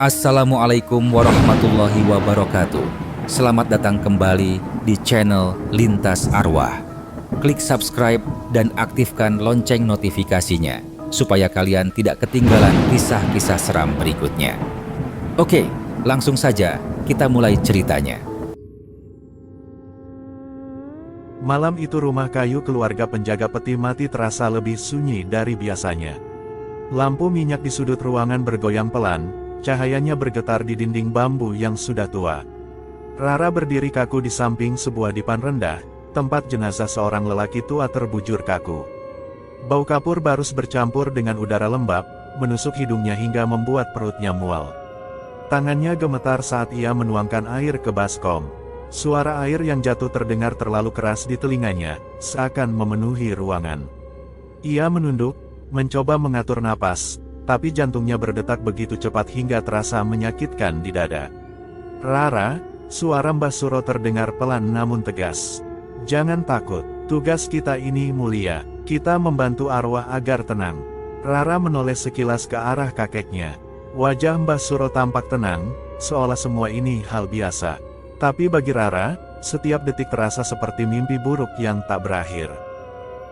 Assalamualaikum warahmatullahi wabarakatuh. Selamat datang kembali di channel Lintas Arwah. Klik subscribe dan aktifkan lonceng notifikasinya supaya kalian tidak ketinggalan kisah-kisah seram berikutnya. Oke, langsung saja kita mulai ceritanya. Malam itu rumah kayu keluarga penjaga peti mati terasa lebih sunyi dari biasanya. Lampu minyak di sudut ruangan bergoyang pelan, cahayanya bergetar di dinding bambu yang sudah tua. Rara berdiri kaku di samping sebuah dipan rendah, tempat jenazah seorang lelaki tua terbujur kaku. Bau kapur barus bercampur dengan udara lembab, menusuk hidungnya hingga membuat perutnya mual. Tangannya gemetar saat ia menuangkan air ke baskom. Suara air yang jatuh terdengar terlalu keras di telinganya, seakan memenuhi ruangan. Ia menunduk, mencoba mengatur napas, tapi jantungnya berdetak begitu cepat hingga terasa menyakitkan di dada. "Rara," suara Mbah Suro terdengar pelan namun tegas. "Jangan takut, tugas kita ini mulia, kita membantu arwah agar tenang." Rara menoleh sekilas ke arah kakeknya. Wajah Mbah Suro tampak tenang, seolah semua ini hal biasa. Tapi bagi Rara, setiap detik terasa seperti mimpi buruk yang tak berakhir.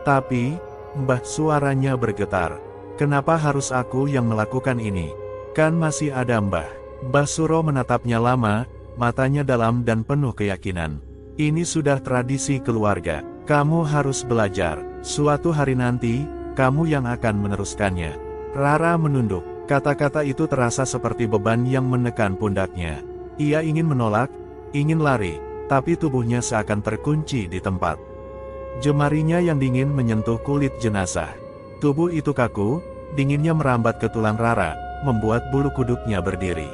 "Tapi, Mbah," suaranya bergetar. "Kenapa harus aku yang melakukan ini? Kan masih ada Mbah." Mbah Suro menatapnya lama, matanya dalam dan penuh keyakinan. "Ini sudah tradisi keluarga. Kamu harus belajar. Suatu hari nanti, kamu yang akan meneruskannya." Rara menunduk. Kata-kata itu terasa seperti beban yang menekan pundaknya. Ia ingin menolak, ingin lari, tapi tubuhnya seakan terkunci di tempat. Jemarinya yang dingin menyentuh kulit jenazah. Tubuh itu kaku, dinginnya merambat ke tulang Rara, membuat bulu kuduknya berdiri.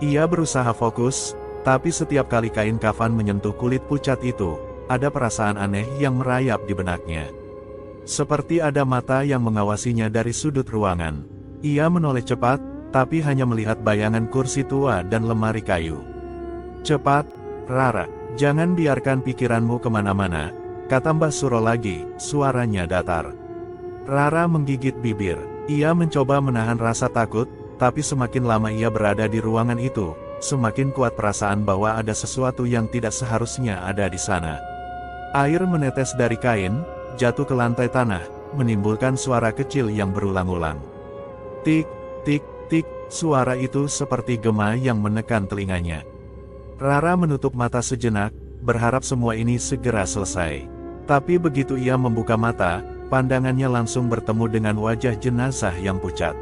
Ia berusaha fokus, tapi setiap kali kain kafan menyentuh kulit pucat itu, ada perasaan aneh yang merayap di benaknya. Seperti ada mata yang mengawasinya dari sudut ruangan. Ia menoleh cepat, tapi hanya melihat bayangan kursi tua dan lemari kayu. "Cepat, Rara, jangan biarkan pikiranmu kemana-mana," kata Mbah Suro lagi, suaranya datar. Rara menggigit bibir. Ia mencoba menahan rasa takut, tapi semakin lama ia berada di ruangan itu, semakin kuat perasaan bahwa ada sesuatu yang tidak seharusnya ada di sana. Air menetes dari kain, jatuh ke lantai tanah, menimbulkan suara kecil yang berulang-ulang. Tik, tik, tik, suara itu seperti gema yang menekan telinganya. Rara menutup mata sejenak, berharap semua ini segera selesai. Tapi begitu ia membuka mata, pandangannya langsung bertemu dengan wajah jenazah yang pucat.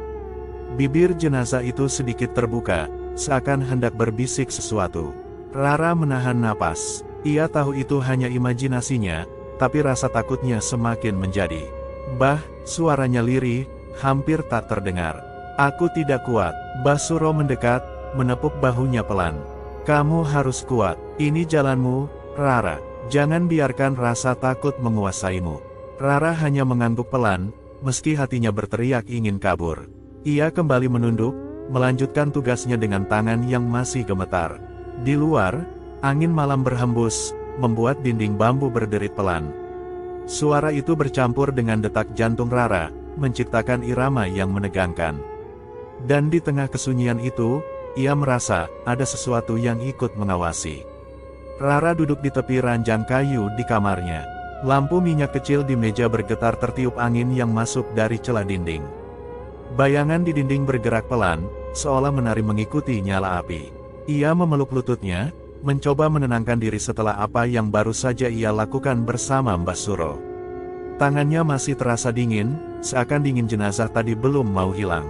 Bibir jenazah itu sedikit terbuka, seakan hendak berbisik sesuatu. Rara menahan napas. Ia tahu itu hanya imajinasinya, tapi rasa takutnya semakin menjadi. "Mbah," suaranya lirih, hampir tak terdengar. "Aku tidak kuat." Mbah Suro mendekat, menepuk bahunya pelan. "Kamu harus kuat. Ini jalanmu, Rara. Jangan biarkan rasa takut menguasaimu." Rara hanya mengangguk pelan, meski hatinya berteriak ingin kabur. Ia kembali menunduk, melanjutkan tugasnya dengan tangan yang masih gemetar. Di luar, angin malam berhembus, membuat dinding bambu berderit pelan. Suara itu bercampur dengan detak jantung Rara, menciptakan irama yang menegangkan. Dan di tengah kesunyian itu, ia merasa ada sesuatu yang ikut mengawasi. Rara duduk di tepi ranjang kayu di kamarnya. Lampu minyak kecil di meja bergetar tertiup angin yang masuk dari celah dinding. Bayangan di dinding bergerak pelan, seolah menari mengikuti nyala api. Ia memeluk lututnya, mencoba menenangkan diri setelah apa yang baru saja ia lakukan bersama Mbah Suro. Tangannya masih terasa dingin, seakan dingin jenazah tadi belum mau hilang.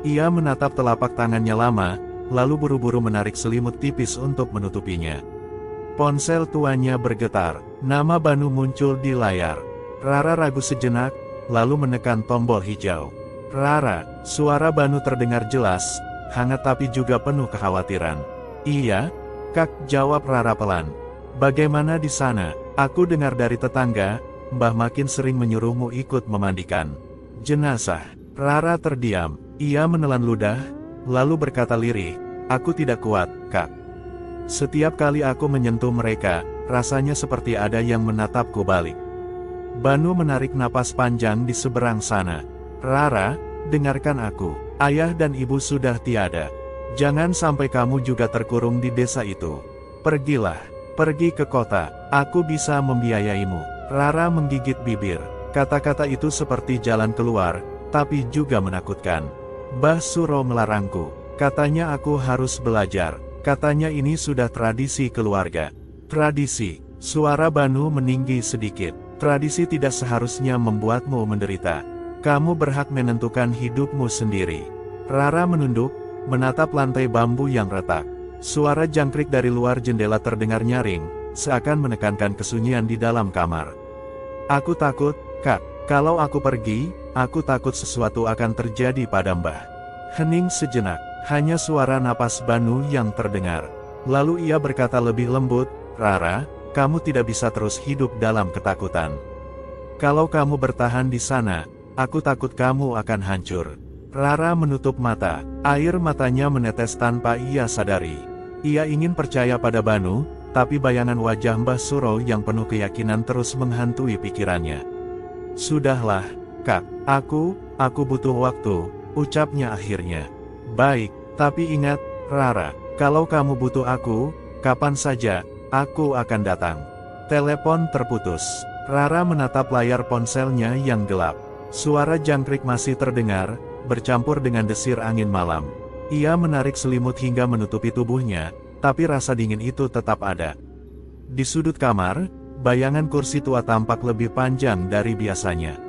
Ia menatap telapak tangannya lama, lalu buru-buru menarik selimut tipis untuk menutupinya. Ponsel tuanya bergetar, nama Banu muncul di layar. Rara ragu sejenak, lalu menekan tombol hijau. "Rara," suara Banu terdengar jelas, hangat tapi juga penuh kekhawatiran. "Iya, Kak," jawab Rara pelan. "Bagaimana di sana? Aku dengar dari tetangga, Mbah makin sering menyuruhmu ikut memandikan jenazah." Rara terdiam, ia menelan ludah, lalu berkata lirih, "Aku tidak kuat, Kak. Setiap kali aku menyentuh mereka, rasanya seperti ada yang menatapku balik." Banu menarik napas panjang di seberang sana. "Rara, dengarkan aku. Ayah dan ibu sudah tiada. Jangan sampai kamu juga terkurung di desa itu. Pergilah, pergi ke kota, aku bisa membiayaimu. Rara menggigit bibir. Kata-kata itu seperti jalan keluar, tapi juga menakutkan. Mbah Suro melarangku. Katanya aku harus belajar. Katanya ini sudah tradisi keluarga. Tradisi. Suara Banu meninggi sedikit. Tradisi tidak seharusnya membuatmu menderita. Kamu berhak menentukan hidupmu sendiri. Rara menunduk, menatap lantai bambu yang retak. Suara jangkrik dari luar jendela terdengar nyaring, seakan menekankan kesunyian di dalam kamar. Aku takut, Kak. Kalau aku pergi, aku takut sesuatu akan terjadi pada Mbah. Hening sejenak, hanya suara napas Banu yang terdengar. Lalu ia berkata lebih lembut, Rara, kamu tidak bisa terus hidup dalam ketakutan. Kalau kamu bertahan di sana, aku takut kamu akan hancur. Rara menutup mata, air matanya menetes tanpa ia sadari. Ia ingin percaya pada Banu, tapi bayangan wajah Mbah Suro yang penuh keyakinan terus menghantui pikirannya. Sudahlah, Kak, aku butuh waktu, ucapnya akhirnya. Baik, tapi ingat, Rara, kalau kamu butuh aku, kapan saja, aku akan datang. Telepon terputus. Rara menatap layar ponselnya yang gelap. Suara jangkrik masih terdengar, bercampur dengan desir angin malam. Ia menarik selimut hingga menutupi tubuhnya, tapi rasa dingin itu tetap ada. Di sudut kamar, bayangan kursi tua tampak lebih panjang dari biasanya.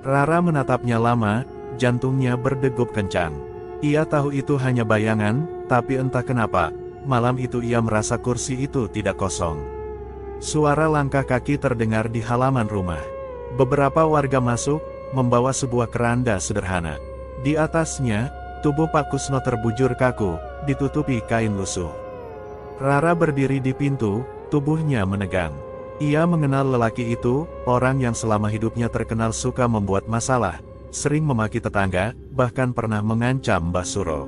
Rara menatapnya lama, jantungnya berdegup kencang. Ia tahu itu hanya bayangan, tapi entah kenapa, malam itu ia merasa kursi itu tidak kosong. Suara langkah kaki terdengar di halaman rumah. Beberapa warga masuk, membawa sebuah keranda sederhana. Di atasnya, tubuh Pak Kusno terbujur kaku, ditutupi kain lusuh. Rara berdiri di pintu, tubuhnya menegang. Ia mengenal lelaki itu, orang yang selama hidupnya terkenal suka membuat masalah, sering memaki tetangga, bahkan pernah mengancam Mbah Suro.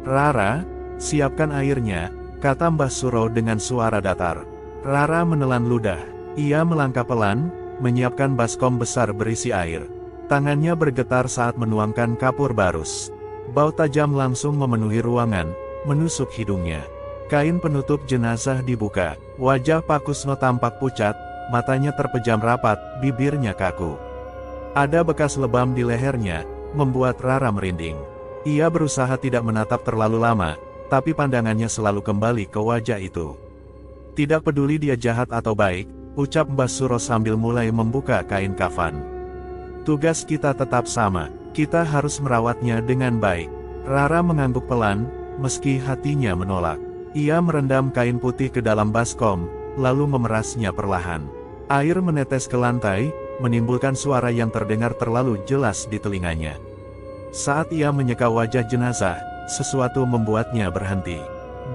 Rara, siapkan airnya, kata Mbah Suro dengan suara datar. Rara menelan ludah. Ia melangkah pelan, menyiapkan baskom besar berisi air. Tangannya bergetar saat menuangkan kapur barus. Bau tajam langsung memenuhi ruangan, menusuk hidungnya. Kain penutup jenazah dibuka. Wajah Pak Kusno tampak pucat, matanya terpejam rapat, bibirnya kaku. Ada bekas lebam di lehernya, membuat Rara merinding. Ia berusaha tidak menatap terlalu lama, tapi pandangannya selalu kembali ke wajah itu. Tidak peduli dia jahat atau baik, ucap Mbah Suro sambil mulai membuka kain kafan. Tugas kita tetap sama, kita harus merawatnya dengan baik. Rara mengangguk pelan, meski hatinya menolak. Ia merendam kain putih ke dalam baskom, lalu memerasnya perlahan. Air menetes ke lantai, menimbulkan suara yang terdengar terlalu jelas di telinganya. Saat ia menyeka wajah jenazah, sesuatu membuatnya berhenti.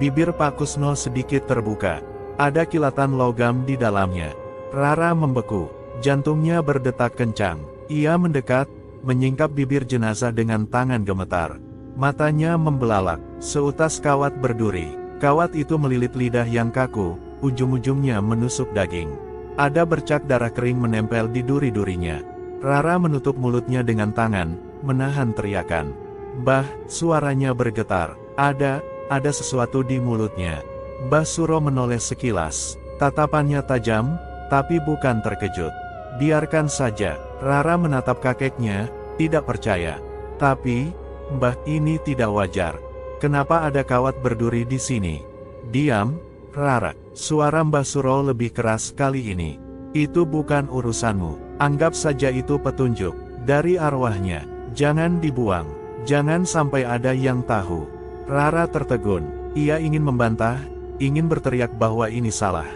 Bibir Pak Kusno sedikit terbuka. Ada kilatan logam di dalamnya. Rara membeku, jantungnya berdetak kencang. Ia mendekat, menyingkap bibir jenazah dengan tangan gemetar. Matanya membelalak, seutas kawat berduri. Kawat itu melilit lidah yang kaku, ujung-ujungnya menusuk daging. Ada bercak darah kering menempel di duri-durinya. Rara menutup mulutnya dengan tangan, menahan teriakan. Mbah, suaranya bergetar. Ada sesuatu di mulutnya. Mbah Suro menoleh sekilas. Tatapannya tajam, tapi bukan terkejut. Biarkan saja. Rara menatap kakeknya, tidak percaya. Tapi, Mbah, ini tidak wajar. Kenapa ada kawat berduri di sini? Diam, Rara. Suara Mbah Suro lebih keras kali ini. Itu bukan urusanmu. Anggap saja itu petunjuk dari arwahnya. Jangan dibuang. Jangan sampai ada yang tahu. Rara tertegun. Ia ingin membantah, ingin berteriak bahwa ini salah.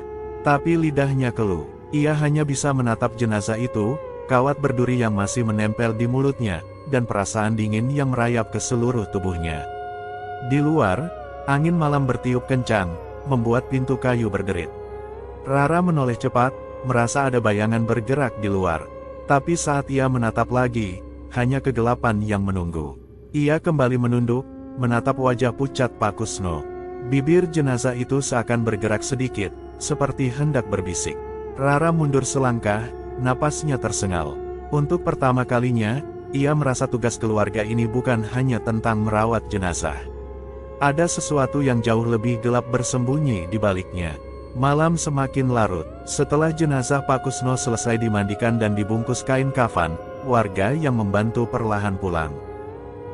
Tapi lidahnya keluh. Ia hanya bisa menatap jenazah itu, kawat berduri yang masih menempel di mulutnya, dan perasaan dingin yang merayap ke seluruh tubuhnya. Di luar, angin malam bertiup kencang, membuat pintu kayu berderit. Rara menoleh cepat, merasa ada bayangan bergerak di luar. Tapi saat ia menatap lagi, hanya kegelapan yang menunggu. Ia kembali menunduk, menatap wajah pucat Pak Kusno. Bibir jenazah itu seakan bergerak sedikit, seperti hendak berbisik. Rara mundur selangkah, napasnya tersengal. Untuk pertama kalinya, ia merasa tugas keluarga ini bukan hanya tentang merawat jenazah. Ada sesuatu yang jauh lebih gelap bersembunyi di baliknya. Malam semakin larut. Setelah jenazah Pak Kusno selesai dimandikan dan dibungkus kain kafan, warga yang membantu perlahan pulang.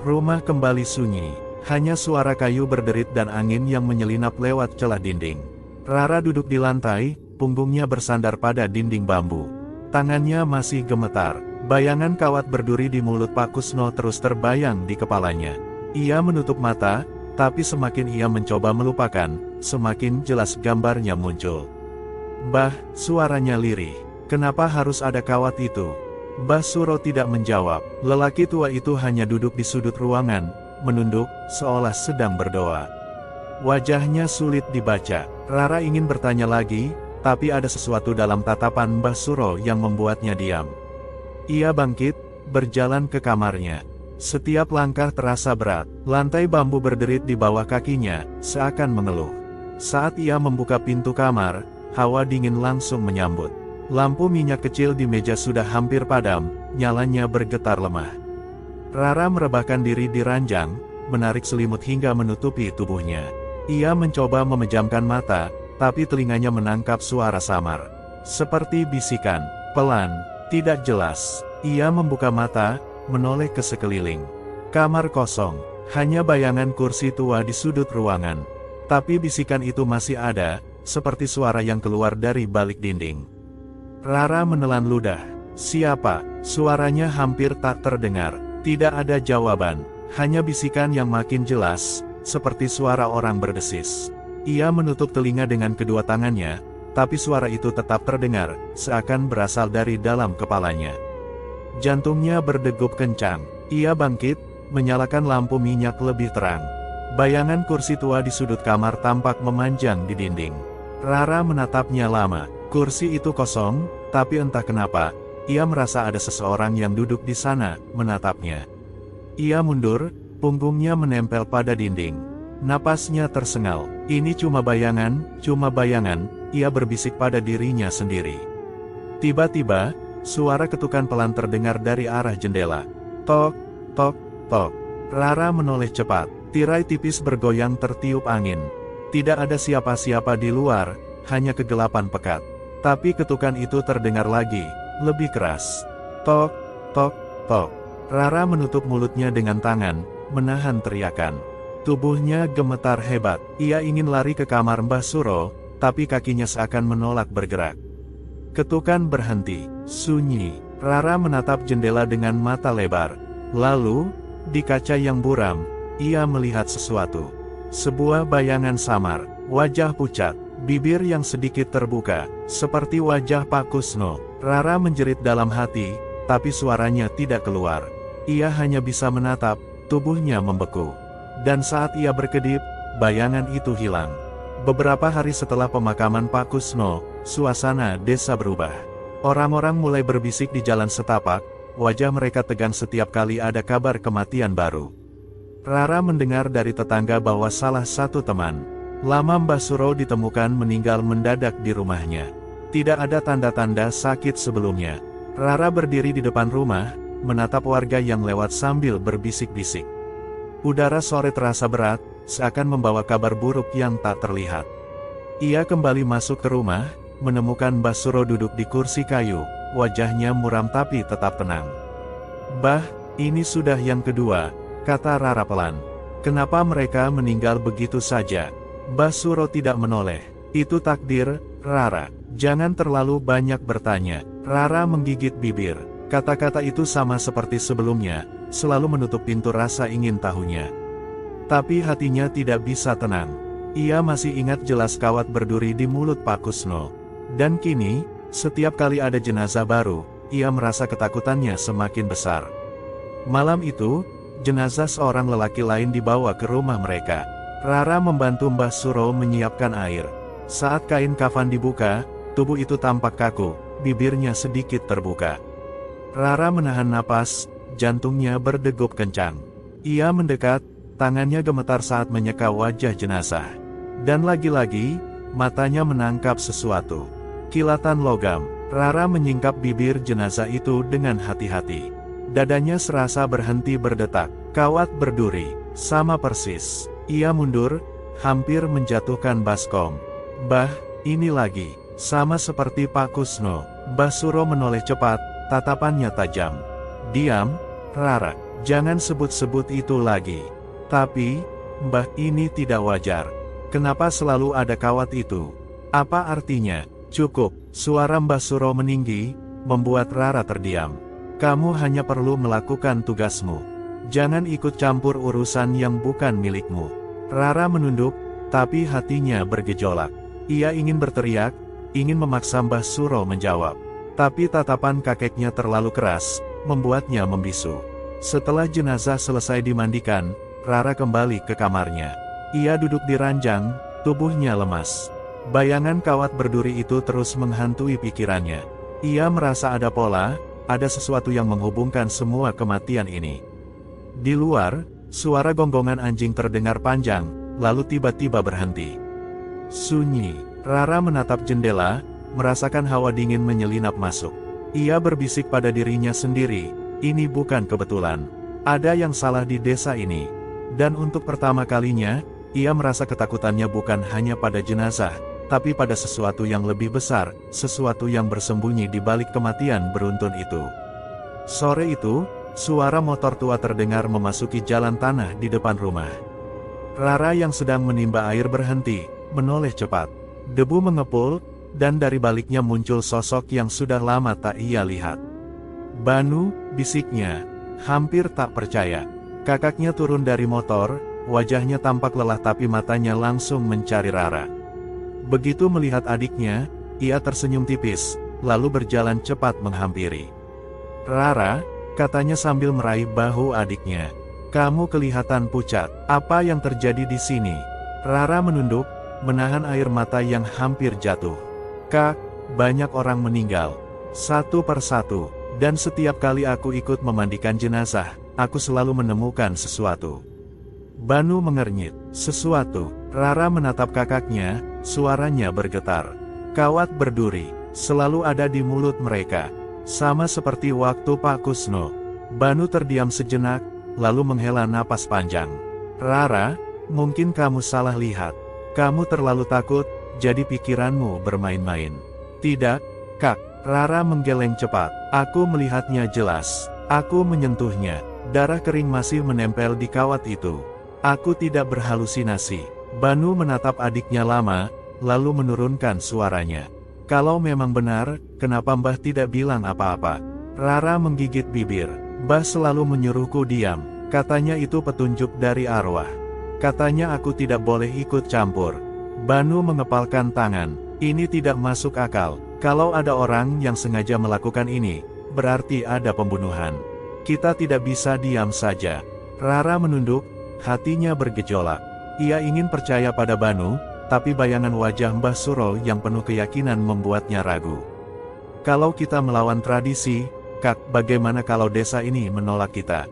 Rumah kembali sunyi. Hanya suara kayu berderit dan angin yang menyelinap lewat celah dinding. Rara duduk di lantai, punggungnya bersandar pada dinding bambu. Tangannya masih gemetar. Bayangan kawat berduri di mulut Pak Kusno terus terbayang di kepalanya. Ia menutup mata, tapi semakin ia mencoba melupakan, semakin jelas gambarnya muncul. "Mbah," suaranya lirih. "Kenapa harus ada kawat itu?" Mbah Suro tidak menjawab. Lelaki tua itu hanya duduk di sudut ruangan, menunduk, seolah sedang berdoa. Wajahnya sulit dibaca. Rara ingin bertanya lagi, tapi ada sesuatu dalam tatapan Mbah Suro yang membuatnya diam. Ia bangkit, berjalan ke kamarnya. Setiap langkah terasa berat. Lantai bambu berderit di bawah kakinya, seakan mengeluh. Saat ia membuka pintu kamar, hawa dingin langsung menyambut. Lampu minyak kecil di meja sudah hampir padam, nyalanya bergetar lemah. Rara merebahkan diri di ranjang, menarik selimut hingga menutupi tubuhnya. Ia mencoba memejamkan mata, tapi telinganya menangkap suara samar. Seperti bisikan, pelan, tidak jelas. Ia membuka mata, menoleh ke sekeliling. Kamar kosong, hanya bayangan kursi tua di sudut ruangan. Tapi bisikan itu masih ada, seperti suara yang keluar dari balik dinding. Rara menelan ludah. "Siapa?" Suaranya hampir tak terdengar. Tidak ada jawaban, hanya bisikan yang makin jelas, seperti suara orang berdesis. Ia menutup telinga dengan kedua tangannya, tapi suara itu tetap terdengar, seakan berasal dari dalam kepalanya. Jantungnya berdegup kencang. Ia bangkit, menyalakan lampu minyak lebih terang. Bayangan kursi tua di sudut kamar tampak memanjang di dinding. Rara menatapnya lama. Kursi itu kosong, tapi entah kenapa, ia merasa ada seseorang yang duduk di sana, menatapnya. Ia mundur, punggungnya menempel pada dinding. Napasnya tersengal. "Ini cuma bayangan," ia berbisik pada dirinya sendiri. Tiba-tiba, suara ketukan pelan terdengar dari arah jendela. Tok, tok, tok. Rara menoleh cepat. Tirai tipis bergoyang tertiup angin. Tidak ada siapa-siapa di luar, hanya kegelapan pekat. Tapi ketukan itu terdengar lagi, lebih keras. Tok, tok, tok. Rara menutup mulutnya dengan tangan, menahan teriakan. Tubuhnya gemetar hebat. Ia ingin lari ke kamar Mbah Suro, tapi kakinya seakan menolak bergerak. Ketukan berhenti, sunyi. Rara menatap jendela dengan mata lebar. Lalu, di kaca yang buram, ia melihat sesuatu. Sebuah bayangan samar, wajah pucat, bibir yang sedikit terbuka, seperti wajah Pak Kusno. Rara menjerit dalam hati, tapi suaranya tidak keluar. Ia hanya bisa menatap, tubuhnya membeku. Dan saat ia berkedip, bayangan itu hilang. Beberapa hari setelah pemakaman Pak Kusno, suasana desa berubah. Orang-orang mulai berbisik di jalan setapak, wajah mereka tegang setiap kali ada kabar kematian baru. Rara mendengar dari tetangga bahwa salah satu teman lama Mbah Suro ditemukan meninggal mendadak di rumahnya. Tidak ada tanda-tanda sakit sebelumnya. Rara berdiri di depan rumah, menatap warga yang lewat sambil berbisik-bisik. Udara sore terasa berat, seakan membawa kabar buruk yang tak terlihat. Ia kembali masuk ke rumah, menemukan Mbah Suro duduk di kursi kayu, wajahnya muram tapi tetap tenang. "Bah, ini sudah yang kedua," kata Rara pelan. "Kenapa mereka meninggal begitu saja?" Mbah Suro tidak menoleh. "Itu takdir, Rara. Jangan terlalu banyak bertanya." Rara menggigit bibir. Kata-kata itu sama seperti sebelumnya, selalu menutup pintu rasa ingin tahunya. Tapi hatinya tidak bisa tenang. Ia masih ingat jelas kawat berduri di mulut Pak Kusno. Dan kini, setiap kali ada jenazah baru, ia merasa ketakutannya semakin besar. Malam itu, jenazah seorang lelaki lain dibawa ke rumah mereka. Rara membantu Mbah Suro menyiapkan air. Saat kain kafan dibuka, tubuh itu tampak kaku, bibirnya sedikit terbuka. Rara menahan napas, jantungnya berdegup kencang. Ia mendekat, tangannya gemetar saat menyeka wajah jenazah. Dan lagi-lagi, matanya menangkap sesuatu. Kilatan logam. Rara menyingkap bibir jenazah itu dengan hati-hati. Dadanya serasa berhenti berdetak. Kawat berduri, sama persis. Ia mundur, hampir menjatuhkan baskom. Bah, ini lagi. Sama seperti Pak Kusno. Mbah Suro menoleh cepat, tatapannya tajam. Diam, Rara. Jangan sebut-sebut itu lagi. Tapi, Mbah, ini tidak wajar. Kenapa selalu ada kawat itu? Apa artinya? Cukup. Suara Mbah Suro meninggi, membuat Rara terdiam. Kamu hanya perlu melakukan tugasmu. Jangan ikut campur urusan yang bukan milikmu. Rara menunduk, tapi hatinya bergejolak. Ia ingin berteriak, ingin memaksa Mbah Suro menjawab. Tapi tatapan kakeknya terlalu keras, membuatnya membisu. Setelah jenazah selesai dimandikan, Rara kembali ke kamarnya. Ia duduk di ranjang, tubuhnya lemas. Bayangan kawat berduri itu terus menghantui pikirannya. Ia merasa ada pola, ada sesuatu yang menghubungkan semua kematian ini. Di luar, suara gonggongan anjing terdengar panjang, lalu tiba-tiba berhenti. Sunyi. Rara menatap jendela, merasakan hawa dingin menyelinap masuk. Ia berbisik pada dirinya sendiri, ini bukan kebetulan. Ada yang salah di desa ini. Dan untuk pertama kalinya, ia merasa ketakutannya bukan hanya pada jenazah, tapi pada sesuatu yang lebih besar, sesuatu yang bersembunyi di balik kematian beruntun itu. Sore itu, suara motor tua terdengar memasuki jalan tanah di depan rumah. Rara yang sedang menimba air berhenti, menoleh cepat. Debu mengepul, dan dari baliknya muncul sosok yang sudah lama tak ia lihat. Banu, bisiknya, hampir tak percaya. Kakaknya turun dari motor, wajahnya tampak lelah tapi matanya langsung mencari Rara. Begitu melihat adiknya, ia tersenyum tipis, lalu berjalan cepat menghampiri. Rara, katanya sambil meraih bahu adiknya. Kamu kelihatan pucat, apa yang terjadi di sini? Rara menunduk, menahan air mata yang hampir jatuh. Kak, banyak orang meninggal. Satu persatu, dan setiap kali aku ikut memandikan jenazah, aku selalu menemukan sesuatu. Banu mengernyit. Sesuatu. Rara menatap kakaknya, suaranya bergetar. Kawat berduri, selalu ada di mulut mereka. Sama seperti waktu Pak Kusno. Banu terdiam sejenak, lalu menghela napas panjang. Rara, mungkin kamu salah lihat. Kamu terlalu takut, jadi pikiranmu bermain-main. Tidak, Kak. Rara menggeleng cepat. Aku melihatnya jelas. Aku menyentuhnya. Darah kering masih menempel di kawat itu. Aku tidak berhalusinasi. Banu menatap adiknya lama, lalu menurunkan suaranya. Kalau memang benar, kenapa Mbah tidak bilang apa-apa? Rara menggigit bibir. Mbah selalu menyuruhku diam. Katanya itu petunjuk dari arwah. Katanya aku tidak boleh ikut campur. Banu mengepalkan tangan. Ini tidak masuk akal. Kalau ada orang yang sengaja melakukan ini, berarti ada pembunuhan. Kita tidak bisa diam saja. Rara menunduk, hatinya bergejolak. Ia ingin percaya pada Banu, tapi bayangan wajah Mbah Suro yang penuh keyakinan membuatnya ragu. Kalau kita melawan tradisi, Kak, bagaimana kalau desa ini menolak kita?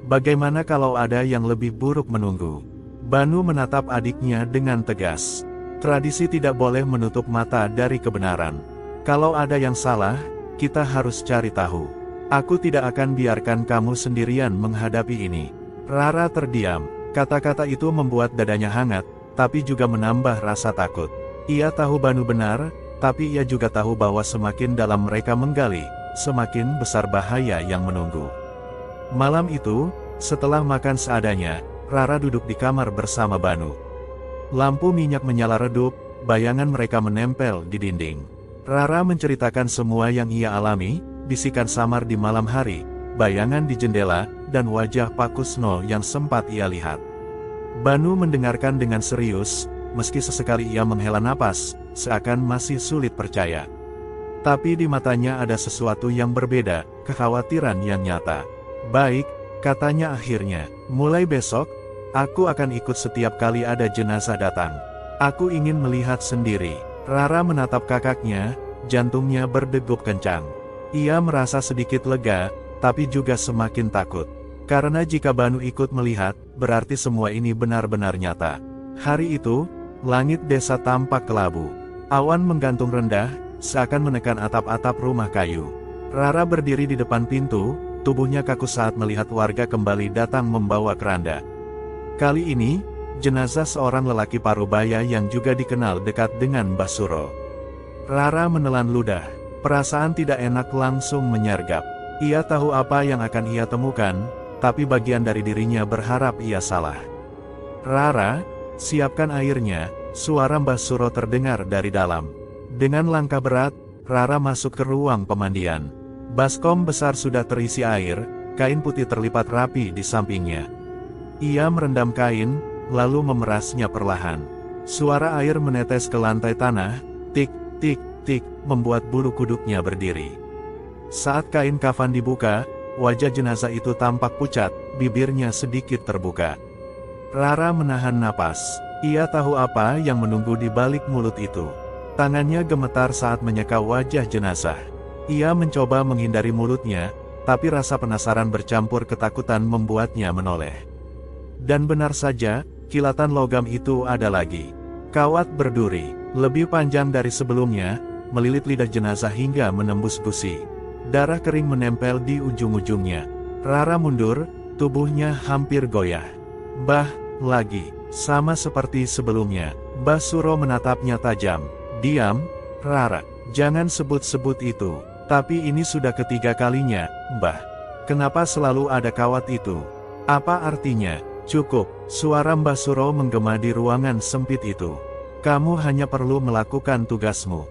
Bagaimana kalau ada yang lebih buruk menunggu? Banu menatap adiknya dengan tegas. Tradisi tidak boleh menutup mata dari kebenaran. Kalau ada yang salah, kita harus cari tahu. Aku tidak akan biarkan kamu sendirian menghadapi ini. Rara terdiam. Kata-kata itu membuat dadanya hangat, tapi juga menambah rasa takut. Ia tahu Banu benar, tapi ia juga tahu bahwa semakin dalam mereka menggali, semakin besar bahaya yang menunggu. Malam itu, setelah makan seadanya, Rara duduk di kamar bersama Banu. Lampu minyak menyala redup, bayangan mereka menempel di dinding. Rara menceritakan semua yang ia alami, bisikan samar di malam hari, bayangan di jendela, dan wajah Pak Kusno yang sempat ia lihat. Banu mendengarkan dengan serius, meski sesekali ia menghela napas, seakan masih sulit percaya. Tapi di matanya ada sesuatu yang berbeda, kekhawatiran yang nyata. Baik, katanya akhirnya, mulai besok, aku akan ikut setiap kali ada jenazah datang. Aku ingin melihat sendiri. Rara menatap kakaknya, jantungnya berdegup kencang. Ia merasa sedikit lega, tapi juga semakin takut. Karena jika Banu ikut melihat, berarti semua ini benar-benar nyata. Hari itu, langit desa tampak kelabu. Awan menggantung rendah, seakan menekan atap-atap rumah kayu. Rara berdiri di depan pintu, tubuhnya kaku saat melihat warga kembali datang membawa keranda. Kali ini, jenazah seorang lelaki parubaya yang juga dikenal dekat dengan Mbah Suro. Rara menelan ludah, perasaan tidak enak langsung menyergap. Ia tahu apa yang akan ia temukan, tapi bagian dari dirinya berharap ia salah. "Rara, siapkan airnya," suara Mbah Suro terdengar dari dalam. Dengan langkah berat, Rara masuk ke ruang pemandian. Baskom besar sudah terisi air, kain putih terlipat rapi di sampingnya. Ia merendam kain, lalu memerasnya perlahan. Suara air menetes ke lantai tanah, tik, tik, tik, membuat bulu kuduknya berdiri. Saat kain kafan dibuka, wajah jenazah itu tampak pucat, bibirnya sedikit terbuka. Rara menahan napas. Ia tahu apa yang menunggu di balik mulut itu. Tangannya gemetar saat menyeka wajah jenazah. Ia mencoba menghindari mulutnya, tapi rasa penasaran bercampur ketakutan membuatnya menoleh. Dan benar saja, kilatan logam itu ada lagi. Kawat berduri, lebih panjang dari sebelumnya, melilit lidah jenazah hingga menembus gusi. Darah kering menempel di ujung-ujungnya. Rara mundur, tubuhnya hampir goyah. "Bah, lagi." Sama seperti sebelumnya, Mbah Suro menatapnya tajam. "Diam, Rara. Jangan sebut-sebut itu. Tapi ini sudah ketiga kalinya, Mbah. Kenapa selalu ada kawat itu? Apa artinya?" "Cukup," suara Mbah Suro menggema di ruangan sempit itu. "Kamu hanya perlu melakukan tugasmu.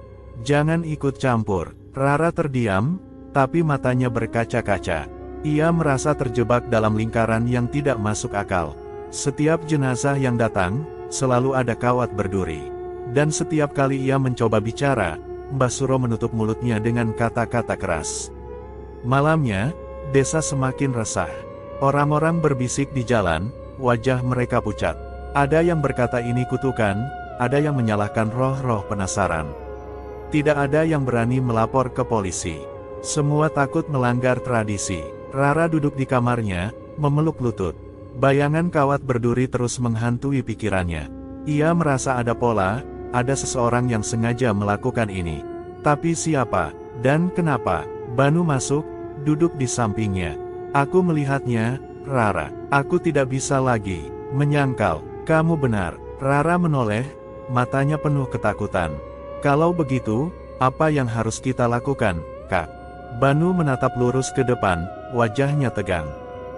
Jangan ikut campur." Rara terdiam, tapi matanya berkaca-kaca. Ia merasa terjebak dalam lingkaran yang tidak masuk akal. Setiap jenazah yang datang, selalu ada kawat berduri. Dan setiap kali ia mencoba bicara, Mbah Suro menutup mulutnya dengan kata-kata keras. Malamnya, desa semakin resah. Orang-orang berbisik di jalan, wajah mereka pucat. Ada yang berkata ini kutukan, ada yang menyalahkan roh-roh penasaran. Tidak ada yang berani melapor ke polisi. Semua takut melanggar tradisi. Rara duduk di kamarnya, memeluk lutut. Bayangan kawat berduri terus menghantui pikirannya. Ia merasa ada pola, ada seseorang yang sengaja melakukan ini. Tapi siapa, dan kenapa? Banu masuk, duduk di sampingnya. "Aku melihatnya, Rara. Aku tidak bisa lagi menyangkal. Kamu benar." Rara menoleh, matanya penuh ketakutan. "Kalau begitu, apa yang harus kita lakukan, Kak?" Banu menatap lurus ke depan, wajahnya tegang.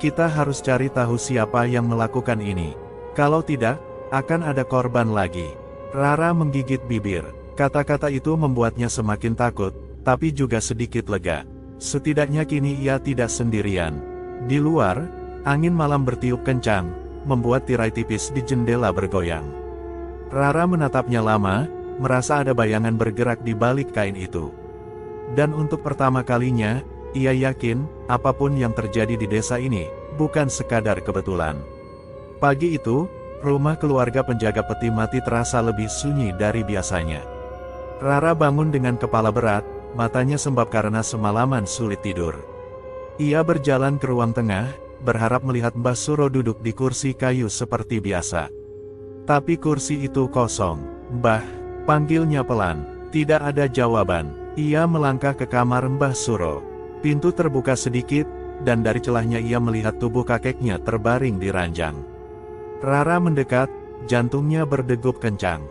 "Kita harus cari tahu siapa yang melakukan ini. Kalau tidak, akan ada korban lagi." Rara menggigit bibir. Kata-kata itu membuatnya semakin takut, tapi juga sedikit lega. Setidaknya kini ia tidak sendirian. Di luar, angin malam bertiup kencang, membuat tirai tipis di jendela bergoyang. Rara menatapnya lama, merasa ada bayangan bergerak di balik kain itu. Dan untuk pertama kalinya, ia yakin, apapun yang terjadi di desa ini, bukan sekadar kebetulan. Pagi itu, rumah keluarga penjaga peti mati terasa lebih sunyi dari biasanya. Rara bangun dengan kepala berat, matanya sembab karena semalaman sulit tidur. Ia berjalan ke ruang tengah, berharap melihat Mbah Suro duduk di kursi kayu seperti biasa. Tapi kursi itu kosong. "Mbah," panggilnya pelan. Tidak ada jawaban. Ia melangkah ke kamar Mbah Suro. Pintu terbuka sedikit, dan dari celahnya ia melihat tubuh kakeknya terbaring di ranjang. Rara mendekat, jantungnya berdegup kencang.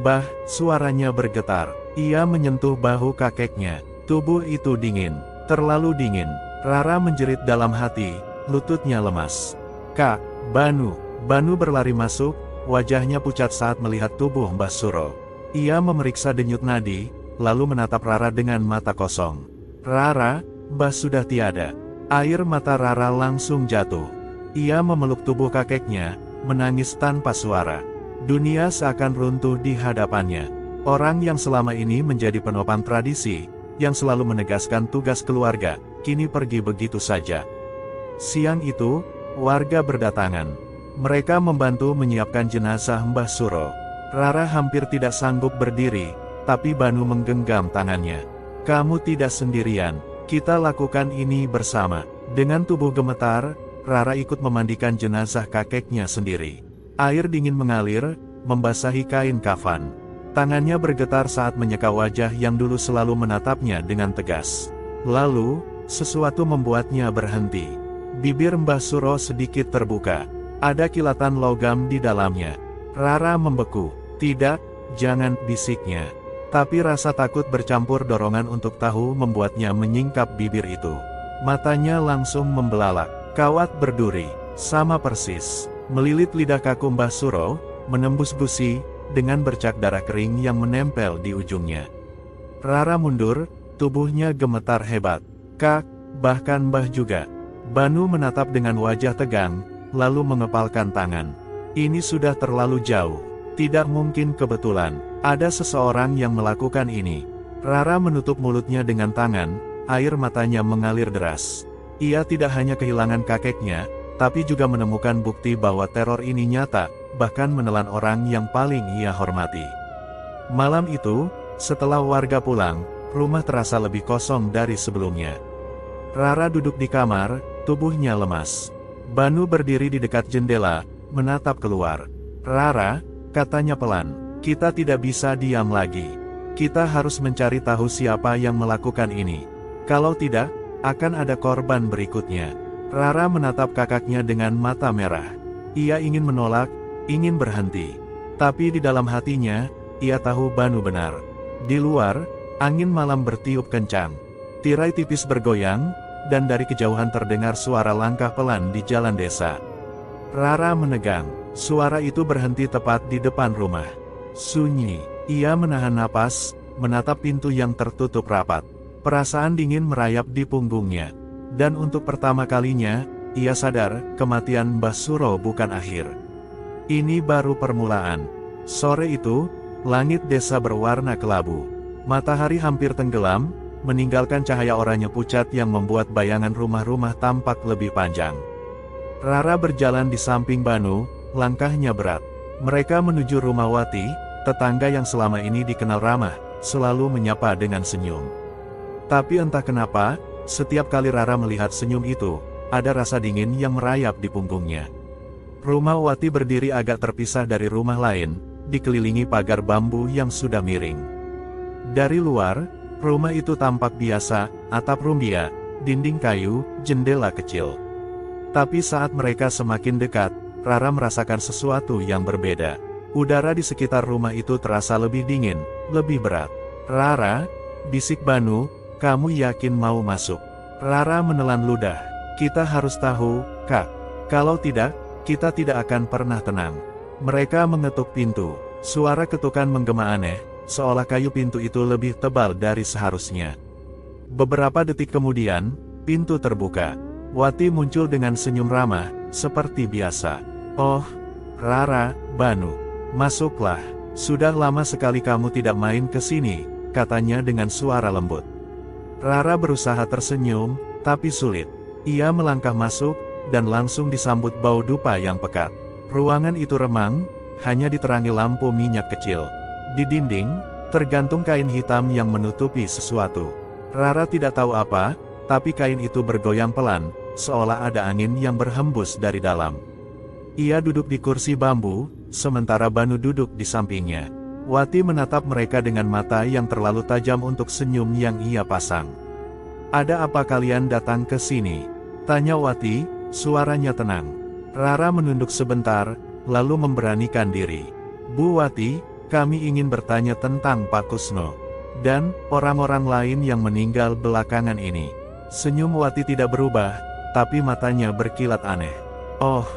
"Mbah," suaranya bergetar. Ia menyentuh bahu kakeknya. Tubuh itu dingin, terlalu dingin. Rara menjerit dalam hati, lututnya lemas. "Kak, Banu." Banu berlari masuk, wajahnya pucat saat melihat tubuh Mbah Suro. Ia memeriksa denyut nadi, lalu menatap Rara dengan mata kosong. "Rara, Mbah sudah tiada." Air mata Rara langsung jatuh. Ia memeluk tubuh kakeknya, menangis tanpa suara. Dunia seakan runtuh di hadapannya. Orang yang selama ini menjadi penopang tradisi, yang selalu menegaskan tugas keluarga, kini pergi begitu saja. Siang itu, warga berdatangan. Mereka membantu menyiapkan jenazah Mbah Suro. Rara hampir tidak sanggup berdiri, tapi Banu menggenggam tangannya. "Kamu tidak sendirian, kita lakukan ini bersama." Dengan tubuh gemetar, Rara ikut memandikan jenazah kakeknya sendiri. Air dingin mengalir, membasahi kain kafan. Tangannya bergetar saat menyeka wajah yang dulu selalu menatapnya dengan tegas. Lalu, sesuatu membuatnya berhenti. Bibir Mbah Suro sedikit terbuka. Ada kilatan logam di dalamnya. Rara membeku. "Tidak, jangan," bisiknya. Tapi rasa takut bercampur dorongan untuk tahu membuatnya menyingkap bibir itu. Matanya langsung membelalak. Kawat berduri, sama persis, melilit lidah kaku Mbah Suro, menembus gusi, dengan bercak darah kering yang menempel di ujungnya. Rara mundur, tubuhnya gemetar hebat. "Kak," bahkan Mbah juga. Banu menatap dengan wajah tegang, lalu mengepalkan tangan. "Ini sudah terlalu jauh. Tidak mungkin kebetulan. Ada seseorang yang melakukan ini." Rara menutup mulutnya dengan tangan, air matanya mengalir deras. Ia tidak hanya kehilangan kakeknya, tapi juga menemukan bukti bahwa teror ini nyata, bahkan menelan orang yang paling ia hormati. Malam itu, setelah warga pulang, rumah terasa lebih kosong dari sebelumnya. Rara duduk di kamar, tubuhnya lemas. Banu berdiri di dekat jendela, menatap keluar. "Rara," katanya pelan, "kita tidak bisa diam lagi. Kita harus mencari tahu siapa yang melakukan ini. Kalau tidak, akan ada korban berikutnya." Rara menatap kakaknya dengan mata merah. Ia ingin menolak, ingin berhenti. Tapi di dalam hatinya, ia tahu Banu benar. Di luar, angin malam bertiup kencang. Tirai tipis bergoyang, dan dari kejauhan terdengar suara langkah pelan di jalan desa. Rara menegang. Suara itu berhenti tepat di depan rumah. Sunyi. Ia menahan napas, menatap pintu yang tertutup rapat. Perasaan dingin merayap di punggungnya. Dan untuk pertama kalinya, ia sadar kematian Mbah Suro bukan akhir. Ini baru permulaan. Sore itu, langit desa berwarna kelabu. Matahari hampir tenggelam, meninggalkan cahaya oranye pucat yang membuat bayangan rumah-rumah tampak lebih panjang. Rara berjalan di samping Banu, langkahnya berat. Mereka menuju rumah Wati, tetangga yang selama ini dikenal ramah, selalu menyapa dengan senyum. Tapi entah kenapa, setiap kali Rara melihat senyum itu, ada rasa dingin yang merayap di punggungnya. Rumah Wati berdiri agak terpisah dari rumah lain, dikelilingi pagar bambu yang sudah miring. Dari luar, rumah itu tampak biasa, atap rumbia, dinding kayu, jendela kecil. Tapi saat mereka semakin dekat, Rara merasakan sesuatu yang berbeda. Udara di sekitar rumah itu terasa lebih dingin, lebih berat. "Rara," bisik Banu, "kamu yakin mau masuk?" Rara menelan ludah. "Kita harus tahu, Kak. Kalau tidak, kita tidak akan pernah tenang." Mereka mengetuk pintu. Suara ketukan menggema aneh, seolah kayu pintu itu lebih tebal dari seharusnya. Beberapa detik kemudian, pintu terbuka. Wati muncul dengan senyum ramah, seperti biasa. "Oh, Rara, Banu. Masuklah. Sudah lama sekali kamu tidak main ke sini," katanya dengan suara lembut. Rara berusaha tersenyum, tapi sulit. Ia melangkah masuk, dan langsung disambut bau dupa yang pekat. Ruangan itu remang, hanya diterangi lampu minyak kecil. Di dinding, tergantung kain hitam yang menutupi sesuatu. Rara tidak tahu apa, tapi kain itu bergoyang pelan, seolah ada angin yang berhembus dari dalam. Ia duduk di kursi bambu, sementara Banu duduk di sampingnya. Wati menatap mereka dengan mata yang terlalu tajam untuk senyum yang ia pasang. "Ada apa kalian datang ke sini?" tanya Wati, suaranya tenang. Rara menunduk sebentar, lalu memberanikan diri. "Bu Wati, kami ingin bertanya tentang Pak Kusno dan orang-orang lain yang meninggal belakangan ini." Senyum Wati tidak berubah, tapi matanya berkilat aneh. "Oh,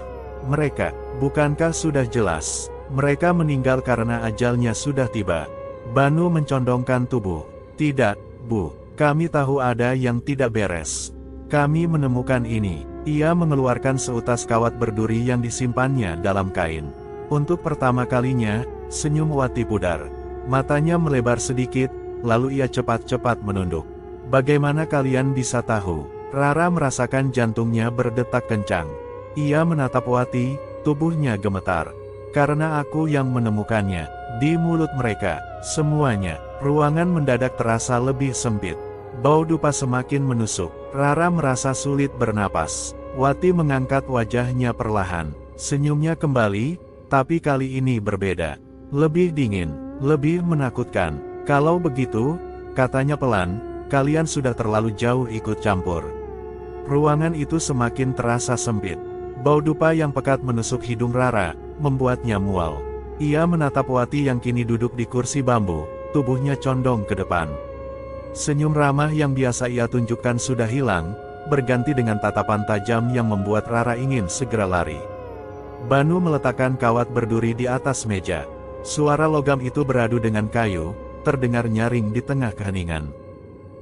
mereka, bukankah sudah jelas? Mereka meninggal karena ajalnya sudah tiba." Banu mencondongkan tubuh. "Tidak, Bu. Kami tahu ada yang tidak beres. Kami menemukan ini." Ia mengeluarkan seutas kawat berduri yang disimpannya dalam kain. Untuk pertama kalinya, senyum Wati pudar. Matanya melebar sedikit, lalu ia cepat-cepat menunduk. "Bagaimana kalian bisa tahu?" Rara merasakan jantungnya berdetak kencang. Ia menatap Wati, tubuhnya gemetar. "Karena aku yang menemukannya." Di mulut mereka, semuanya, ruangan mendadak terasa lebih sempit. Bau dupa semakin menusuk. Rara merasa sulit bernapas. Wati mengangkat wajahnya perlahan. Senyumnya kembali, tapi kali ini berbeda. Lebih dingin, lebih menakutkan. "Kalau begitu," katanya pelan, "kalian sudah terlalu jauh ikut campur." Ruangan itu semakin terasa sempit. Bau dupa yang pekat menusuk hidung Rara, membuatnya mual. Ia menatap Wati yang kini duduk di kursi bambu, tubuhnya condong ke depan. Senyum ramah yang biasa ia tunjukkan sudah hilang, berganti dengan tatapan tajam yang membuat Rara ingin segera lari. Banu meletakkan kawat berduri di atas meja. Suara logam itu beradu dengan kayu, terdengar nyaring di tengah keheningan.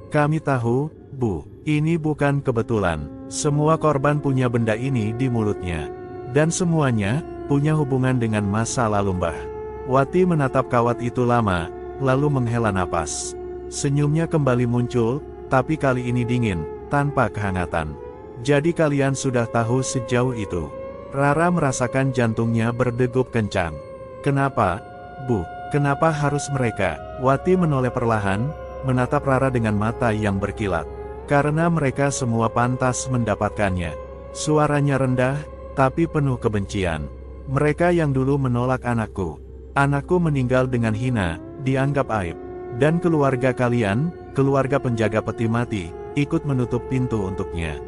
Kami tahu, Bu, ini bukan kebetulan. Semua korban punya benda ini di mulutnya. Dan semuanya punya hubungan dengan masa lalu Mbah. Wati menatap kawat itu lama, lalu menghela napas. Senyumnya kembali muncul, tapi kali ini dingin, tanpa kehangatan. Jadi kalian sudah tahu sejauh itu. Rara merasakan jantungnya berdegup kencang. Kenapa, Bu? Kenapa harus mereka? Wati menoleh perlahan, menatap Rara dengan mata yang berkilat. Karena mereka semua pantas mendapatkannya. Suaranya rendah, tapi penuh kebencian. Mereka yang dulu menolak anakku. Anakku meninggal dengan hina, dianggap aib. Dan keluarga kalian, keluarga penjaga peti mati, ikut menutup pintu untuknya.